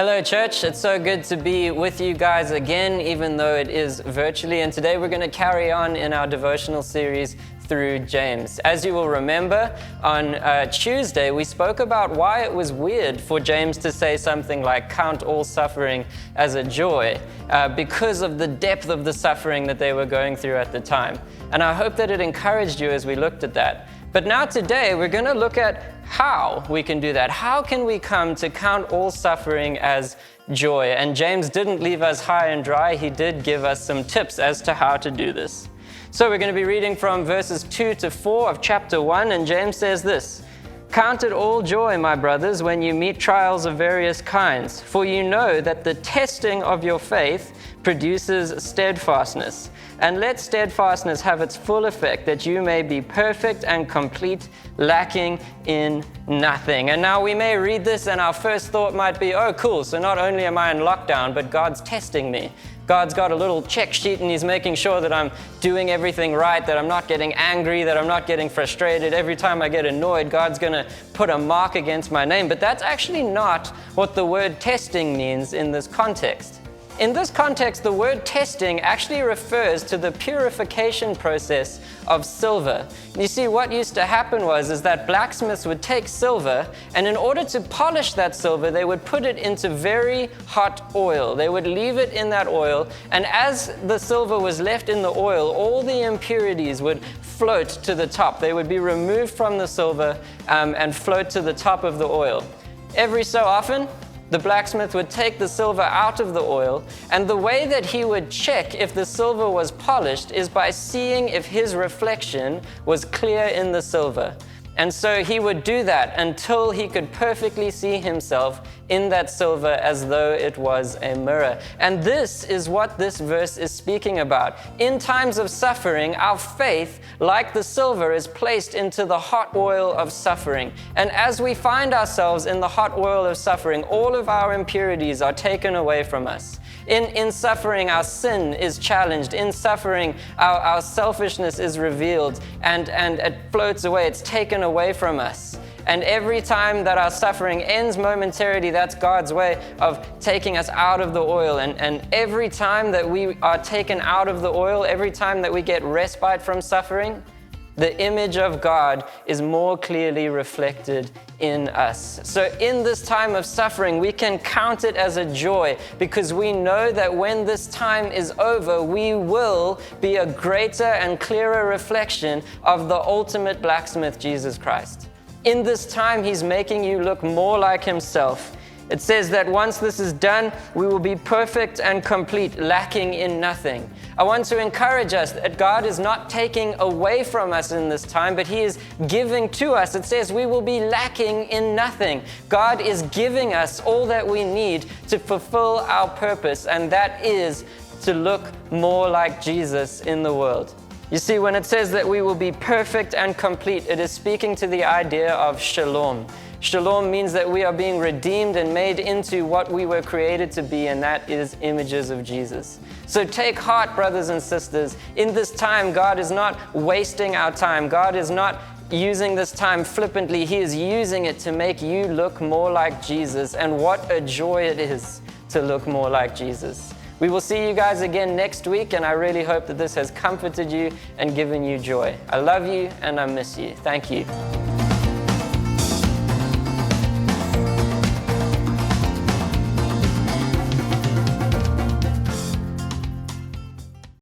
Hello, church. It's so good to be with you guys again, even though it is virtually. And today we're going to carry on in our devotional series through James. As you will remember, on Tuesday, we spoke about why it was weird for James to say something like, count all suffering as a joy, because of the depth of the suffering that they were going through at the time. And I hope that it encouraged you as we looked at that. But now today, we're going to look at how we can do that. How can we come to count all suffering as joy? And James didn't leave us high and dry. He did give us some tips as to how to do this. So we're going to be reading from verses 2 to 4 of chapter 1, and James says this: "Count it all joy, my brothers, when you meet trials of various kinds, for you know that the testing of your faith produces steadfastness. And let steadfastness have its full effect, that you may be perfect and complete, lacking in nothing." And now we may read this and our first thought might be, oh cool, so not only am I in lockdown, but God's testing me. God's got a little check sheet and he's making sure that I'm doing everything right, that I'm not getting angry, that I'm not getting frustrated. Every time I get annoyed, God's going to put a mark against my name. But that's actually not what the word testing means in this context. In this context, the word testing actually refers to the purification process of silver. You see, what used to happen is that blacksmiths would take silver, and in order to polish that silver, they would put it into very hot oil. They would leave it in that oil, and as the silver was left in the oil, all the impurities would float to the top. They would be removed from the silver and float to the top of the oil. Every so often, the blacksmith would take the silver out of the oil, and the way that he would check if the silver was polished is by seeing if his reflection was clear in the silver. And so he would do that until he could perfectly see himself in that silver as though it was a mirror. And this is what this verse is speaking about. In times of suffering, our faith, like the silver, is placed into the hot oil of suffering. And as we find ourselves in the hot oil of suffering, all of our impurities are taken away from us. In suffering, our sin is challenged. In suffering, our selfishness is revealed and it floats away. It's taken away from us. And every time that our suffering ends momentarily, that's God's way of taking us out of the oil. And every time that we are taken out of the oil, every time that we get respite from suffering, the image of God is more clearly reflected in us. So in this time of suffering, we can count it as a joy because we know that when this time is over, we will be a greater and clearer reflection of the ultimate blacksmith, Jesus Christ. In this time, he's making you look more like himself. It says that once this is done, we will be perfect and complete, lacking in nothing. I want to encourage us that God is not taking away from us in this time, but he is giving to us. It says we will be lacking in nothing. God is giving us all that we need to fulfill our purpose, and that is to look more like Jesus in the world. You see, when it says that we will be perfect and complete, it is speaking to the idea of shalom. Shalom means that we are being redeemed and made into what we were created to be, and that is images of Jesus. So take heart, brothers and sisters. In this time, God is not wasting our time. God is not using this time flippantly. He is using it to make you look more like Jesus, and what a joy it is to look more like Jesus. We will see you guys again next week, and I really hope that this has comforted you and given you joy. I love you and I miss you. Thank you.